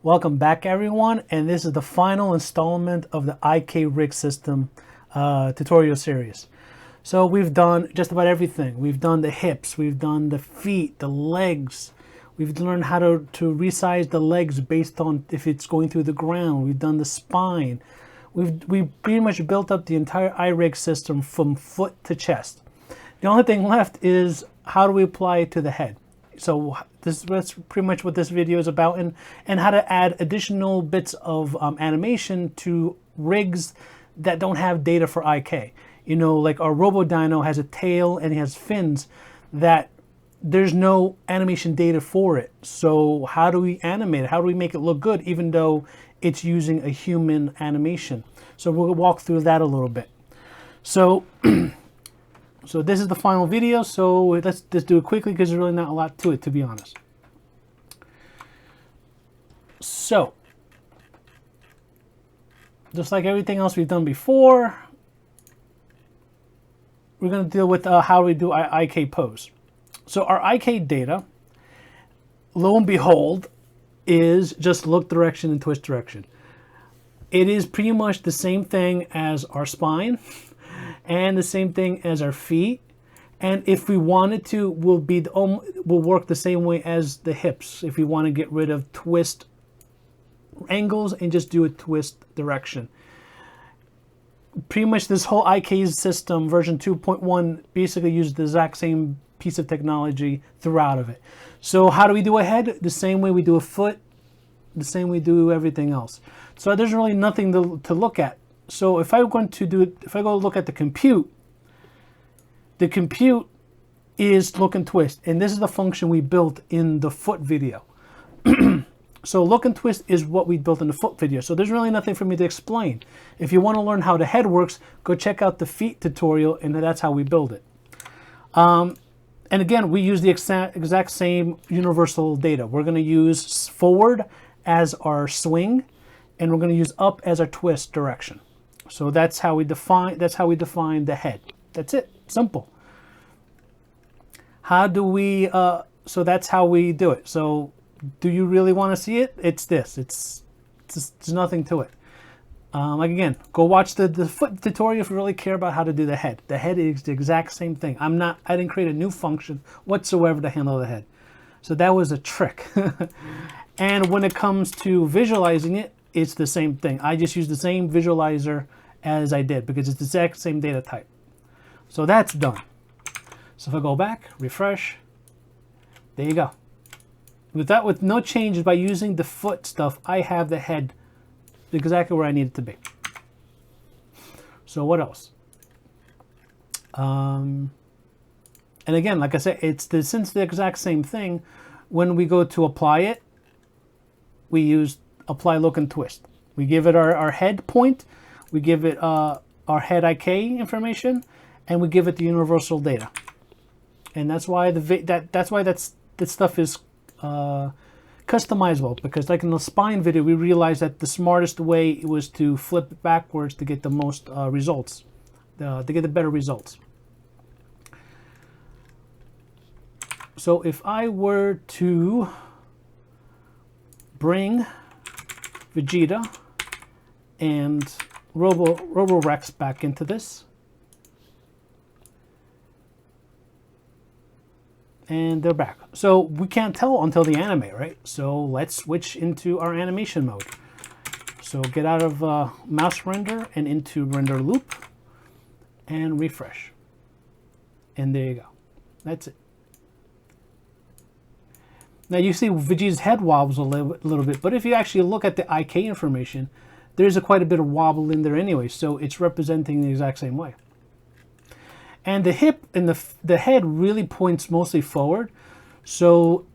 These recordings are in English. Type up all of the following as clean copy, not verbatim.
Welcome back, everyone, and this is the final installment of the IK rig system tutorial series. So we've done just about everything. We've done the hips, we've done the feet, the legs. We've learned how to resize the legs based on if it's going through the ground. We've done the spine. We've pretty much built up the entire iRig system from foot to chest. The only thing left is how do we apply it to the head. So that's pretty much what this video is about, and how to add additional bits of animation to rigs that don't have data for IK. You know, like our RoboDino has a tail and he has fins that there's no animation data for it. So how do we animate it? How do we make it look good even though it's using a human animation? So we'll walk through that a little bit. So So this is the final video, so let's just do it quickly because there's really not a lot to it, to be honest. So, just like everything else we've done before, we're going to deal with how we do our IK pose. So our IK data, lo and behold, is just look direction and twist direction. It is pretty much the same thing as our spine, and the same thing as our feet, and if we wanted to, will work the same way as the hips if we want to get rid of twist angles and just do a twist direction. Pretty much this whole IK system version 2.1 basically uses the exact same piece of technology throughout of it. So how do we do a head? The same way we do a foot, the same way we do everything else. So there's really nothing to look at. So if I go look at the compute is look and twist, and this is the function we built in the foot video. So look and twist is what we built in the foot video. So there's really nothing for me to explain. If you want to learn how the head works, go check out the feet tutorial, and that's how we build it. And again, we use the exact same universal data. We're going to use forward as our swing, and we're going to use up as our twist direction. So that's how we define the head. That's it. Simple. How do we so that's how we do it. So do you really want to see it? It's this. It's there's nothing to it. Like again, go watch the foot tutorial if you really care about how to do the head. The head is the exact same thing. I didn't create a new function whatsoever to handle the head. So that was a trick. And when it comes to visualizing it, it's the same thing. I just use the same visualizer as I did because it's the exact same data type. So that's done. So if I go back, refresh, there you go. With no changes, by using the foot stuff, I have the head exactly where I need it to be. So what else? And again, like I said, since the exact same thing, when we go to apply it, we use apply look and twist. We give it our head point, we give it our head IK information, and we give it the universal data. And that's why that stuff is customizable, because like in the spine video, we realized that the smartest way was to flip it backwards to get the most results, to get the better results. So if I were to bring Vegeta and Roborex back into this, and they're back. So we can't tell until the anime, right? So let's switch into our animation mode. So get out of mouse render and into render loop and refresh. And there you go. That's it. Now you see Vegeta's head wobbles a little bit, but if you actually look at the IK information, there's quite a bit of wobble in there anyway, so it's representing the exact same way. And the hip and the head really points mostly forward. So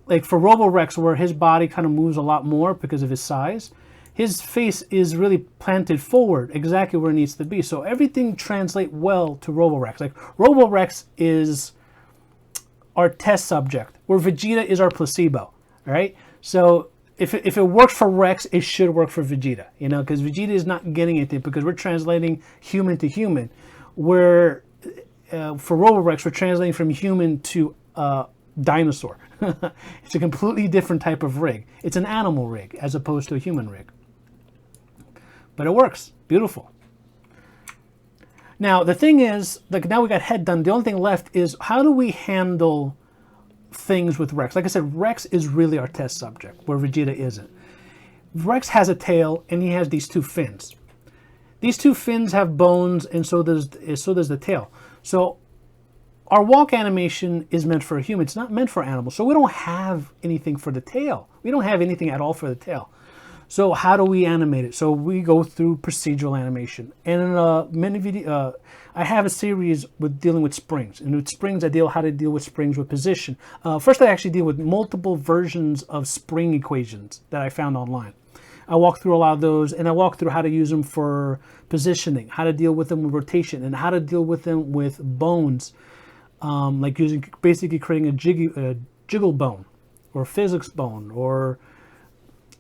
like for Roborex, where his body kind of moves a lot more because of his size, his face is really planted forward exactly where it needs to be. So everything translates well to Roborex. Like Roborex is our test subject, where Vegeta is our placebo, right? So if it works for Rex, it should work for Vegeta, you know, because Vegeta is not getting anything because we're translating human to human. Where for Roborex, we're translating from human to dinosaur. It's a completely different type of rig. It's an animal rig as opposed to a human rig. But it works. Beautiful. Now, the thing is, like now we got head done. The only thing left is how do we handle things with Rex? Like I said, Rex is really our test subject, where Vegeta isn't. Rex has a tail, and he has these two fins. These two fins have bones, and so does the tail. So our walk animation is meant for a human. It's not meant for animals. So we don't have anything for the tail. We don't have anything at all for the tail. So how do we animate it? So we go through procedural animation. And in many video, I have a series with dealing with springs. And with springs, I deal how to deal with springs with position. First, I actually deal with multiple versions of spring equations that I found online. I walk through a lot of those, and I walk through how to use them for positioning, how to deal with them with rotation, and how to deal with them with bones, like basically creating a jiggle bone, or physics bone, or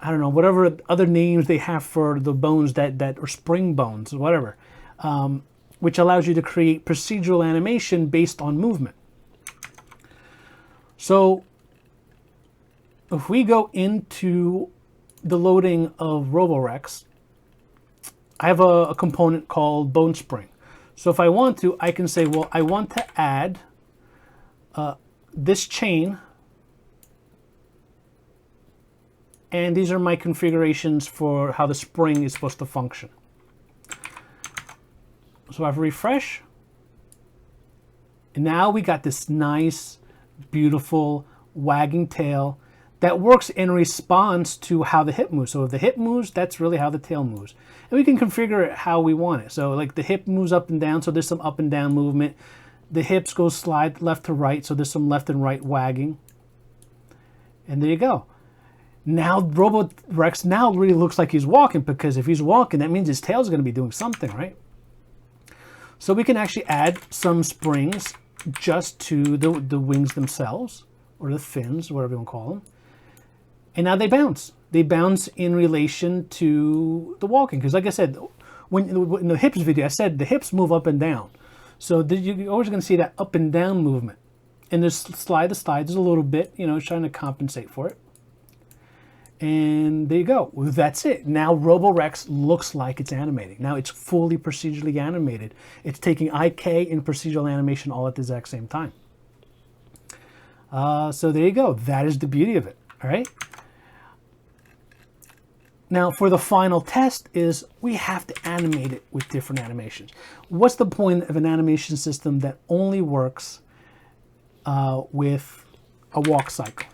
I don't know, whatever other names they have for the bones that or spring bones, whatever, which allows you to create procedural animation based on movement. So if we go into the loading of Roborex, I have a component called bone spring. So if I want to, I can say, well, I want to add this chain, and these are my configurations for how the spring is supposed to function. So I have refresh, and now we got this nice, beautiful wagging tail that works in response to how the hip moves. So if the hip moves, that's really how the tail moves. And we can configure it how we want it. So like the hip moves up and down, so there's some up and down movement. The hips go slide left to right, so there's some left and right wagging. And there you go. Now Roborex now really looks like he's walking, because if he's walking, that means his tail's going to be doing something, right? So we can actually add some springs just to the wings themselves, or the fins, whatever you want to call them. And now they bounce. They bounce in relation to the walking. Because like I said, in the hips video, I said the hips move up and down. So you're always going to see that up and down movement. And there's slide to slide. There's a little bit, you know, trying to compensate for it. And there you go. Well, that's it. Now Roborex looks like it's animating. Now it's fully procedurally animated. It's taking IK and procedural animation all at the exact same time. So there you go. That is the beauty of it. All right. Now for the final test is we have to animate it with different animations. What's the point of an animation system that only works with a walk cycle?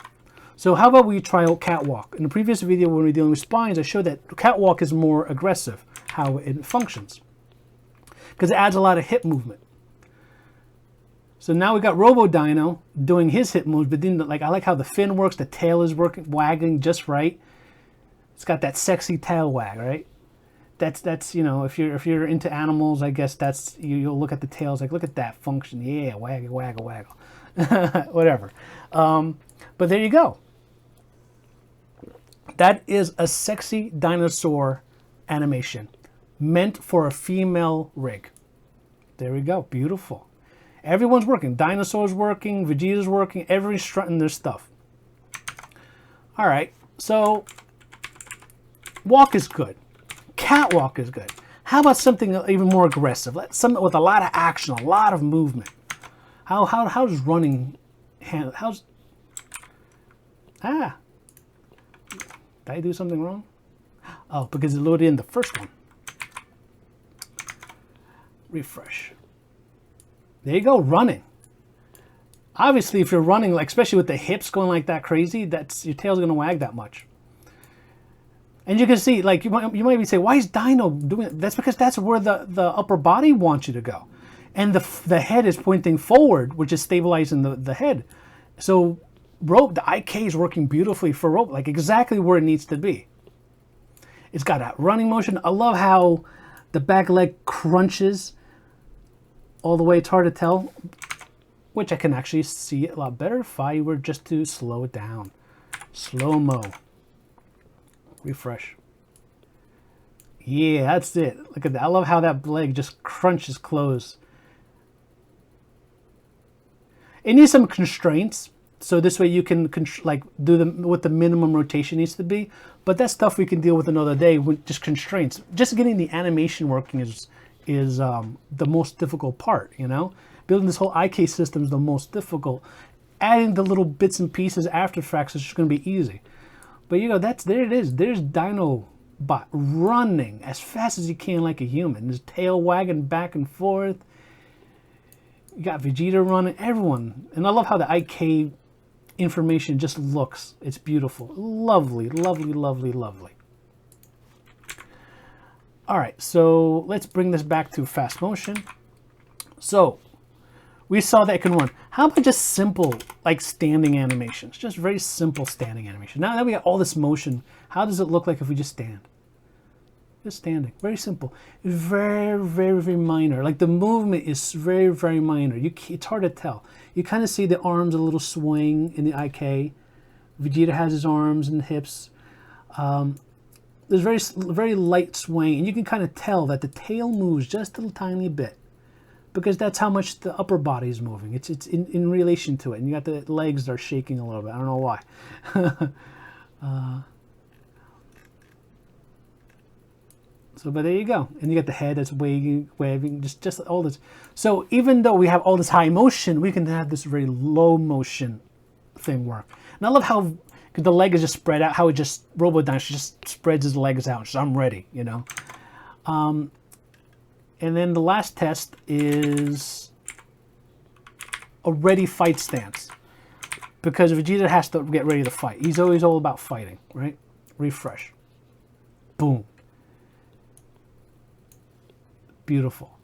So how about we try out Catwalk? In the previous video when we were dealing with spines, I showed that Catwalk is more aggressive, how it functions, because it adds a lot of hip movement. So now we got RoboDino doing his hip moves, but then I like how the fin works, the tail is working, wagging just right. It's got that sexy tail wag, right? That's you know, if you're into animals, I guess that's you'll look at the tails like, look at that function, yeah, waggle, waggle, waggle, whatever. But there you go. That is a sexy dinosaur animation meant for a female rig. There we go, beautiful. Everyone's working. Dinosaur's working, Vegeta's working, everyone's strutting their stuff. All right, so walk is good. Catwalk is good. How about something even more aggressive? Something with a lot of action, a lot of movement. How's running? How's did I do something wrong? Oh, because it loaded in the first one. Refresh. There you go, running. Obviously, if you're running, like especially with the hips going like that crazy, that's your tail's gonna wag that much. And you can see, like you might even say, why is Dino doing it? That's because that's where the upper body wants you to go, and the head is pointing forward, which is stabilizing the head. So the IK is working beautifully for rope, like exactly where it needs to be. It's got that running motion. I love how the back leg crunches all the way. It's hard to tell, which I can actually see a lot better if I were just to slow it down. Slow-mo. Refresh. Yeah, that's it. Look at that. I love how that leg just crunches close. It needs some constraints. So this way you can like do what the minimum rotation needs to be. But that stuff we can deal with another day with just constraints. Just getting the animation working is the most difficult part, you know? Building this whole IK system is the most difficult. Adding the little bits and pieces after effects is just going to be easy. But you know, there it is. There's Dino Bot running as fast as he can like a human. His tail wagging back and forth. You got Vegeta running, everyone. And I love how the IK information just looks. It's beautiful. Lovely, lovely, lovely, lovely. All right, so let's bring this back to fast motion. So we saw that it can run. How about just simple, like standing animations? Just very simple standing animation. Now that we got all this motion, how does it look like if we just stand? Just standing. Very simple. Very, very, very minor. Like the movement is very, very minor. It's hard to tell. You kind of see the arms a little swing in the IK. Vegeta has his arms and hips. There's very, very light swing, and you can kind of tell that the tail moves just a tiny bit, because that's how much the upper body is moving. It's in relation to it, and you got the legs that are shaking a little bit. I don't know why. But there you go, and you got the head that's waving, just all this. So even though we have all this high motion, we can have this very low motion thing work. And I love how, because the leg is just spread out, how it just Robodino just spreads his legs out. Just, I'm ready, you know. And then the last test is a ready fight stance, because Vegeta has to get ready to fight. He's always all about fighting, right? Refresh. Boom. Beautiful.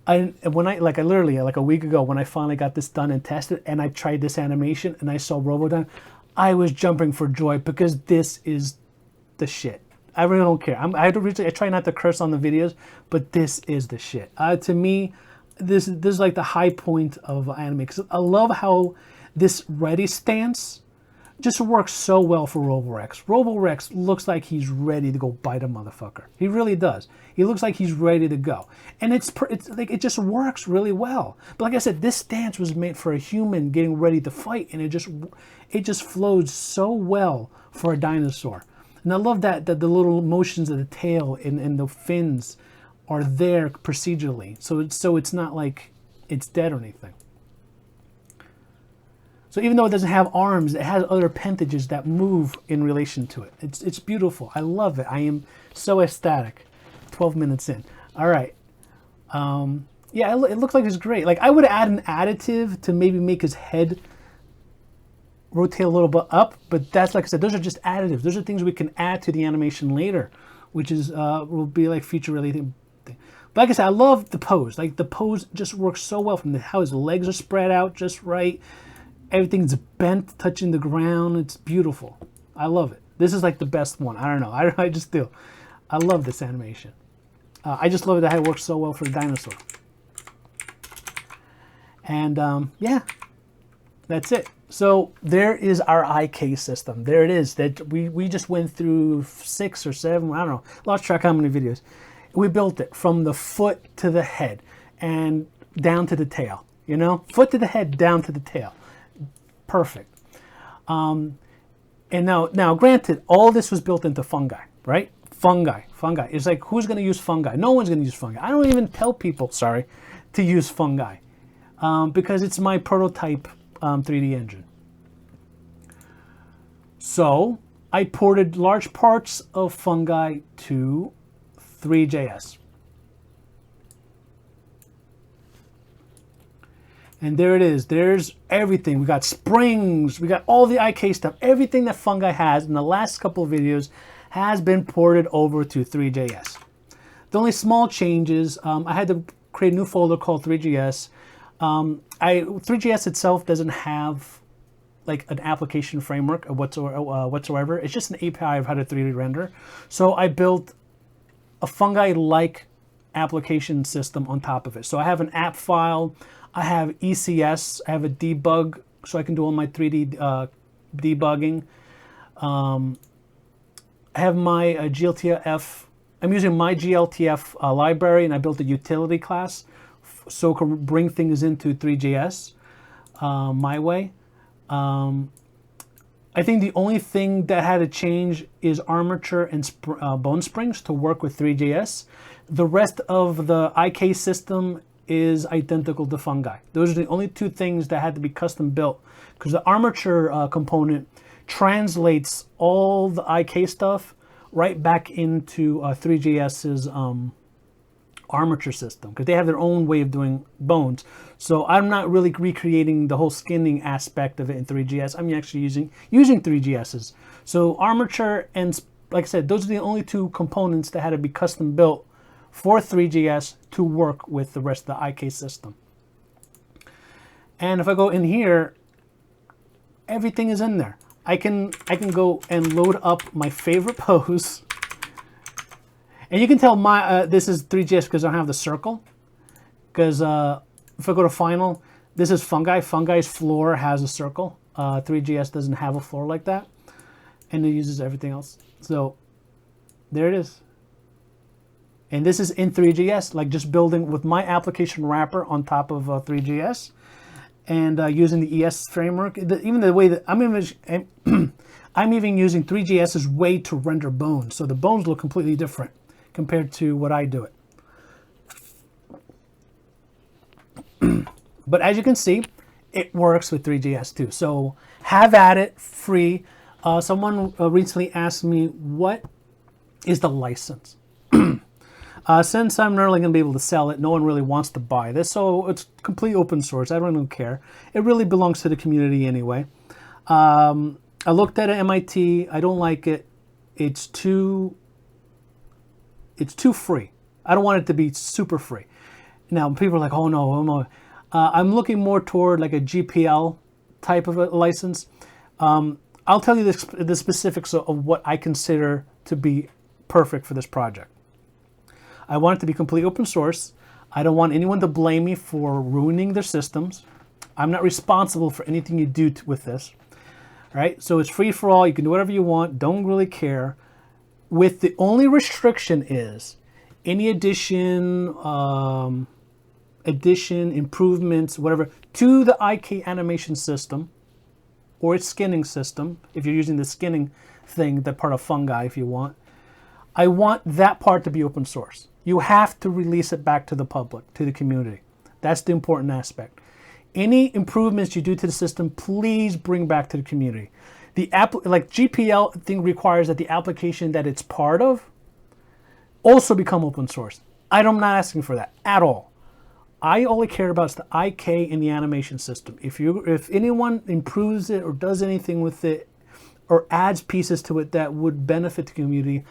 And when I literally, like a week ago, when I finally got this done and tested, and I tried this animation and I saw Robodino, I was jumping for joy, because this is the shit. I really don't care. I try not to curse on the videos, but this is the shit. To me, this is like the high point of anime, because I love how this ready stance just works so well for Roborex. Roborex looks like he's ready to go bite a motherfucker. He really does. He looks like he's ready to go, and it's like it just works really well. But like I said, this stance was made for a human getting ready to fight, and it just flows so well for a dinosaur. And I love that the little motions of the tail and the fins are there procedurally, so it's not like it's dead or anything. So even though it doesn't have arms, it has other appendages that move in relation to it. It's beautiful. I love it. I am so ecstatic. 12 minutes in. All right. Yeah, it looks like it's great. Like, I would add an additive to maybe make his head rotate a little bit up, but that's, like I said, those are just additives. Those are things we can add to the animation later, which is will be like future related thing. But like I said, I love the pose. Like, the pose just works so well from how his legs are spread out just right. Everything's bent, touching the ground. It's beautiful. I love it. This is like the best one. I don't know. I just do. I love this animation. I just love that it works so well for the dinosaur. And yeah, that's it. So there is our IK system. There it is. That we just went through 6 or 7. I don't know. Lost track how many videos. We built it from the foot to the head and down to the tail. You know, foot to the head, down to the tail. Perfect. And now, granted, all this was built into fungi, right? Fungi. It's like, who's going to use fungi? No one's going to use fungi. I don't even tell people, sorry, to use fungi, because it's my prototype 3D engine. So I ported large parts of fungi to 3JS. And there it is. There's everything. We got springs. We got all the IK stuff. Everything that fungi has in the last couple of videos has been ported over to 3JS. The only small changes, I had to create a new folder called 3JS. 3JS itself doesn't have like an application framework whatsoever. It's just an API of how to 3D render. So I built a fungi-like application system on top of it. So I have an app file. I have ECS, I have a debug, so I can do all my 3D debugging. I have my GLTF, I'm using my GLTF library, and I built a utility class so I can bring things into 3JS my way. I think the only thing that had to change is armature and bone springs to work with 3GS. The rest of the IK system is identical to fungi. Those are the only two things that had to be custom built, because the armature component translates all the IK stuff right back into 3GS's armature system, because they have their own way of doing bones. So I'm not really recreating the whole skinning aspect of it in 3GS. I'm actually using 3GS's. So armature and, like I said, those are the only two components that had to be custom built for 3GS to work with the rest of the IK system. And if I go in here, everything is in there. I can go and load up my favorite pose. And you can tell my this is 3GS because I don't have the circle. Because if I go to final, this is fungi. Fungi's floor has a circle. 3GS doesn't have a floor like that. And it uses everything else. So there it is. And this is in 3GS, like just building with my application wrapper on top of 3GS. And using the ES framework. Even the way that I'm even using 3GS's way to render bones. So the bones look completely different compared to what I do it. But as you can see, it works with 3GS too. So have at it, free. Someone recently asked me, what is the license? Since I'm not really going to be able to sell it, no one really wants to buy this. So it's complete open source. I don't even care. It really belongs to the community anyway. I looked at it at MIT. I don't like it. It's too free. I don't want it to be super free. Now, people are like, oh no, oh no. I'm looking more toward like a GPL type of a license. I'll tell you the specifics of what I consider to be perfect for this project. I want it to be completely open source. I don't want anyone to blame me for ruining their systems. I'm not responsible for anything you do with this. All right? So it's free for all. You can do whatever you want. Don't really care. With the only restriction is any addition, improvements, whatever, to the IK animation system or its skinning system, if you're using the skinning thing, that part of fungi if you want. I want that part to be open source. You have to release it back to the public, to the community. That's the important aspect. Any improvements you do to the system, please bring back to the community. The like GPL thing requires that the application that it's part of also become open source. I'm not asking for that at all. I only care about the IK in the animation system. If anyone improves it or does anything with it or adds pieces to it that would benefit the community,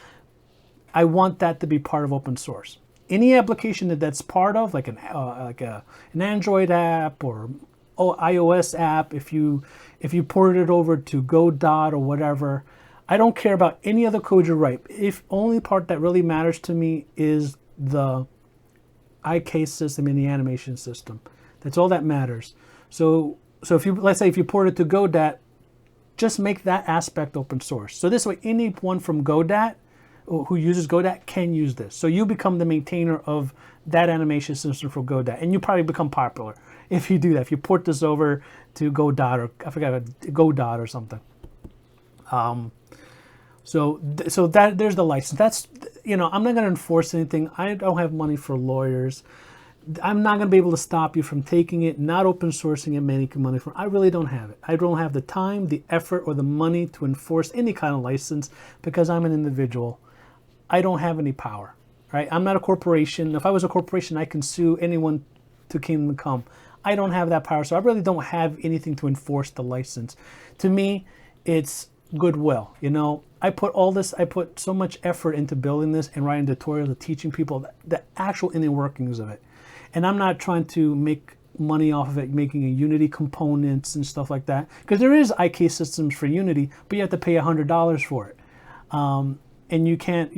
I want that to be part of open source. Any application that's part of, like an Android app or iOS app, if you ported it over to Godot or whatever, I don't care about any other code you write. If only part that really matters to me is the IK system and the animation system. That's all that matters. So if you, let's say if you port it to Godot, just make that aspect open source. So this way anyone from Godot who uses Godot can use this. So you become the maintainer of that animation system for Godot, and you probably become popular if you do that. If you port this over to Godot, or I forgot, Godot or something. So that there's the license. That's, I'm not going to enforce anything. I don't have money for lawyers. I'm not going to be able to stop you from taking it, not open sourcing it, making money from it. I really don't have it. I don't have the time, the effort, or the money to enforce any kind of license because I'm an individual. I don't have any power, right? I'm not a corporation. If I was a corporation, I can sue anyone to Kingdom Come. I don't have that power, so I really don't have anything to enforce the license. To me, it's goodwill. I put so much effort into building this and writing tutorials and teaching people the actual inner workings of it. And I'm not trying to make money off of it, making a Unity components and stuff like that. Because there is IK systems for Unity, but you have to pay $100 for it. And you can't,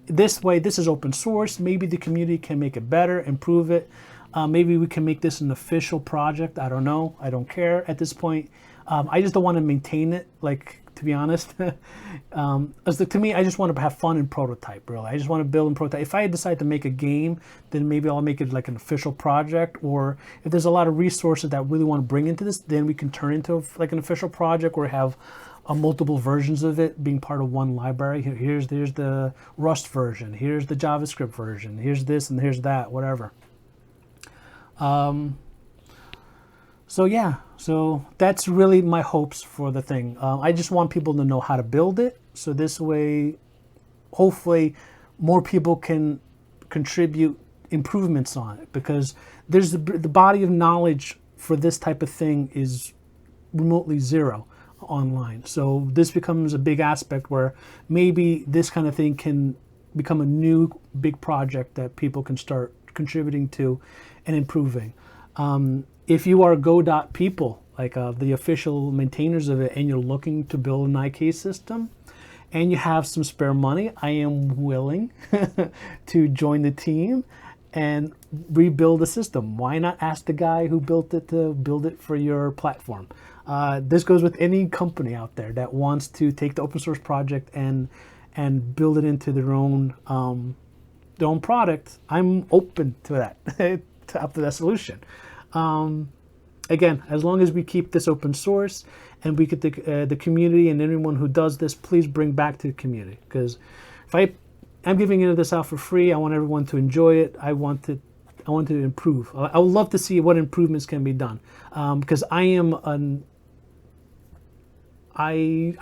this way, this is open source. Maybe the community can make it better, improve it. Maybe we can make this an official project. I don't know. I don't care at this point. I just don't want to maintain it, like to be honest. To me, I just want to have fun and prototype, really. I just want to build and prototype. If I decide to make a game, then maybe I'll make it like an official project, or if there's a lot of resources that I really want to bring into this, then we can turn into like an official project or have multiple versions of it being part of one library. Here's the Rust version, here's the JavaScript version, here's this and here's that, whatever. So yeah, so that's really my hopes for the thing. I just want people to know how to build it, so this way, hopefully, more people can contribute improvements on it, because there's the body of knowledge for this type of thing is remotely zero online. So this becomes a big aspect where maybe this kind of thing can become a new big project that people can start contributing to and improving. If you are Go.people, like the official maintainers of it, and you're looking to build an IK system, and you have some spare money, I am willing to join the team and rebuild the system. Why not ask the guy who built it to build it for your platform? This goes with any company out there that wants to take the open source project and build it into their own product. I'm open to that, up to that solution. Again, as long as we keep this open source and we get the community and anyone who does this, please bring back to the community. Because if I'm giving this out for free, I want everyone to enjoy it. I want to improve. I would love to see what improvements can be done. Because I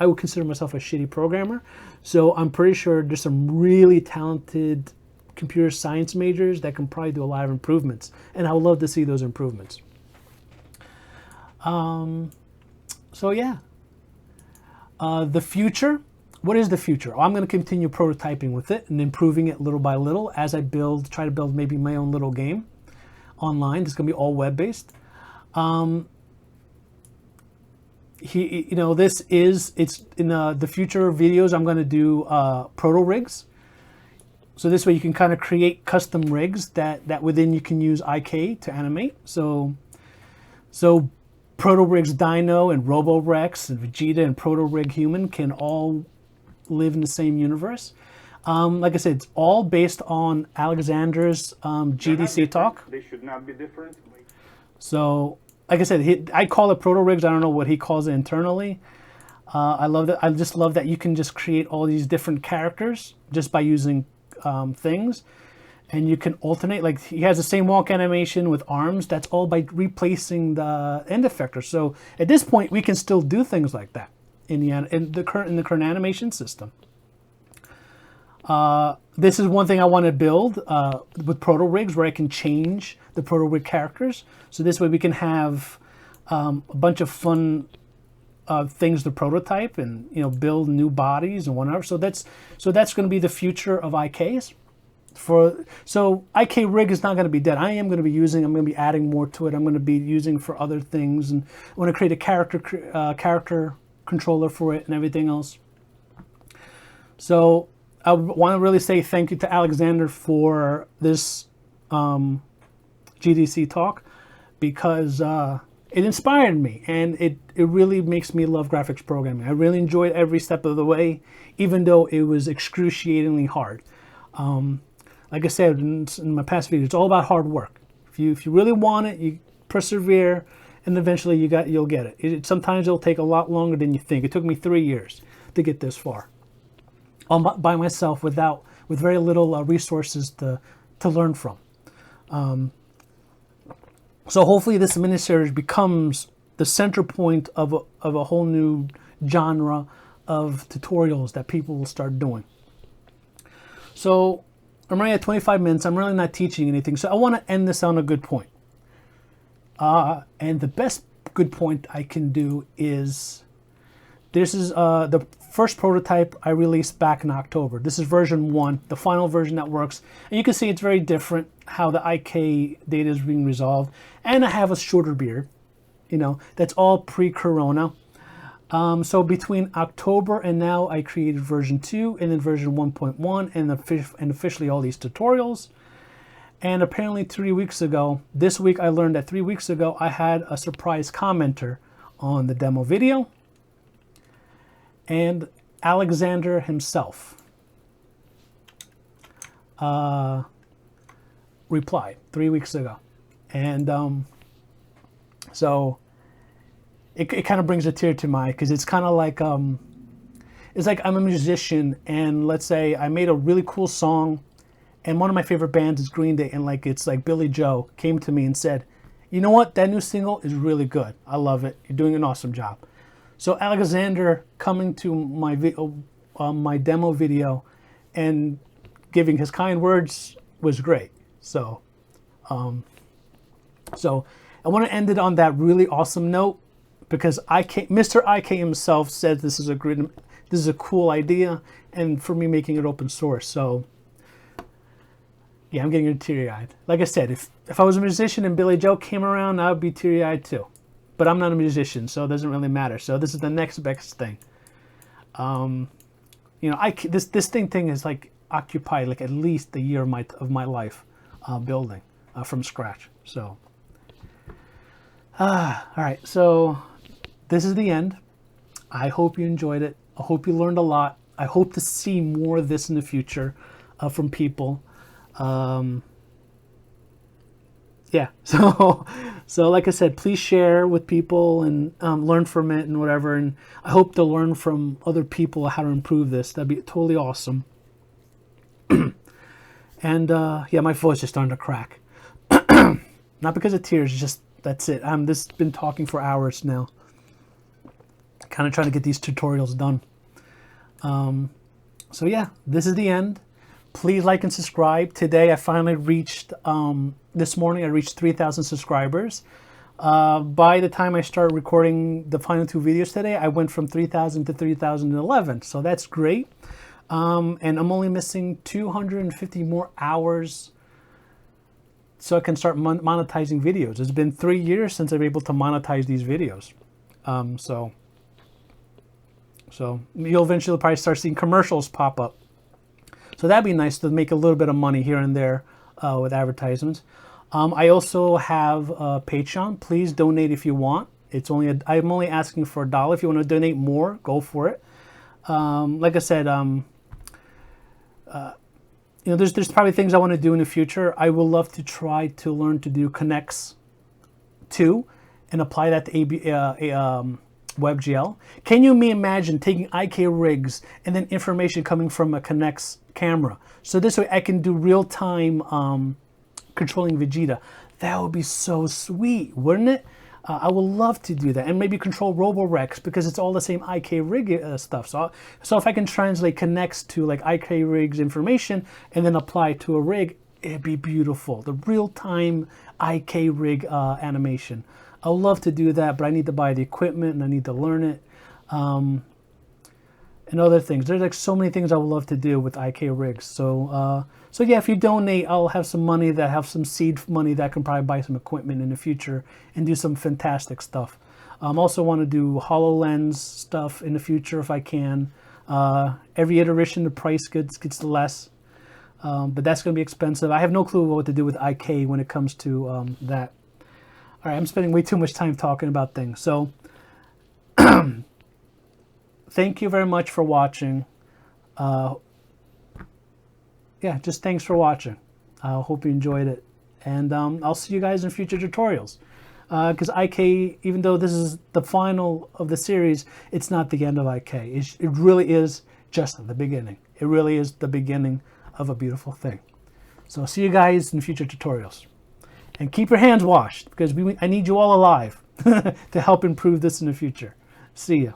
would consider myself a shitty programmer. So I'm pretty sure there's some really talented computer science majors that can probably do a lot of improvements, and I would love to see those improvements. So yeah, the future. What is the future? I'm going to continue prototyping with it and improving it little by little as I try to build maybe my own little game online. It's going to be all web-based. It's in the future videos. I'm going to do proto rigs. So this way you can kind of create custom rigs that within you can use IK to animate. So Proto Rigs Dino and Robo Rex and Vegeta and Proto Rig Human can all live in the same universe. Like I said, it's all based on Alexander's GDC talk. They should not be different. So, like I said, I call it Proto Rigs. I don't know what he calls it internally. I love that. I just love that you can just create all these different characters just by using things, and you can alternate. Like he has the same walk animation with arms. That's all by replacing the end effector. So at this point, we can still do things like that in the current animation system. This is one thing I want to build with Proto Rigs, where I can change the Proto Rig characters. So this way we can have a bunch of fun things to prototype and build new bodies and whatever. So that's going to be the future of IKs. So IK Rig is not going to be dead. I'm going to be adding more to it. I'm going to be using for other things, and I want to create a character controller for it and everything else. So I want to really say thank you to Alexander for this GDC talk, because it inspired me, and it really makes me love graphics programming. I really enjoyed every step of the way, even though it was excruciatingly hard. Like I said in my past videos, it's all about hard work. If you really want it, you persevere, and eventually you'll get it. Sometimes it'll take a lot longer than you think. It took me 3 years to get this far, by myself, with very little resources to learn from. So hopefully this miniseries becomes the center point of a whole new genre of tutorials that people will start doing. So I'm already at 25 minutes. I'm really not teaching anything. So I want to end this on a good point. And the best good point I can do is, this is the first prototype I released back in October. This is version 1, the final version that works. And you can see it's very different how the IK data is being resolved. And I have a shorter beard. That's all pre-corona. So between October and now, I created version 2 and then version 1.1 and officially all these tutorials. And apparently 3 weeks ago, this week I learned that 3 weeks ago I had a surprise commenter on the demo video. And Alexander himself replied 3 weeks ago. And so it kind of brings a tear to my eye, because it's kind of like, it's like I'm a musician, and let's say I made a really cool song, and one of my favorite bands is Green Day, and like it's like Billy Joe came to me and said, you know what, that new single is really good. I love it. You're doing an awesome job. So Alexander coming to my demo video and giving his kind words was great. So so I want to end it on that really awesome note, because Mr. IK himself said this is a cool idea, and for me making it open source. So yeah, I'm getting teary-eyed. Like I said, if I was a musician and Billy Joe came around, I would be teary-eyed too. But I'm not a musician, so it doesn't really matter. So this is the next best thing. You know, this thing is like occupied like at least a year of my life building from scratch. So all right, so this is the end. I hope you enjoyed it. I hope you learned a lot. I hope to see more of this in the future from people. Yeah, so like I said, please share with people and learn from it and whatever. And I hope to learn from other people how to improve this. That'd be totally awesome. And yeah, my voice is starting to crack. Not because of tears, just that's it. This has been talking for hours now. Kind of trying to get these tutorials done. So yeah, this is the end. Please like and subscribe. Today I finally reached, this morning I reached 3,000 subscribers. By the time I started recording the final 2 videos today, I went from 3,000 to 3,011. So that's great. And I'm only missing 250 more hours so I can start monetizing videos. It's been 3 years since I've been able to monetize these videos. So you'll eventually probably start seeing commercials pop up. So that'd be nice to make a little bit of money here and there with advertisements. I also have Patreon. Please donate if you want. I'm only asking for $1. If you want to donate more, go for it. Like I said, you know, there's probably things I want to do in the future. I would love to try to learn to do Connects 2 and apply that to WebGL. Can you imagine taking IK rigs and then information coming from a Connects camera? So this way I can do real-time controlling Vegeta. That would be so sweet, wouldn't it? I would love to do that, and maybe control Roborex, because it's all the same IK rig stuff. So if I can translate Connects to like IK rigs information and then apply it to a rig, it'd be beautiful. The real-time IK rig animation. I would love to do that, but I need to buy the equipment and I need to learn it. And other things. There's like so many things I would love to do with IK rigs. So yeah, if you donate, I'll have some money, some seed money that I can probably buy some equipment in the future and do some fantastic stuff. Also want to do HoloLens stuff in the future if I can. Every iteration the price gets less, but that's going to be expensive. I have no clue what to do with IK when it comes to that. All right, I'm spending way too much time talking about things. So thank you very much for watching. Yeah, just thanks for watching. I hope you enjoyed it. And I'll see you guys in future tutorials. Because IK, even though this is the final of the series, it's not the end of IK. It really is just the beginning. It really is the beginning of a beautiful thing. So I'll see you guys in future tutorials. And keep your hands washed, because I need you all alive to help improve this in the future. See ya.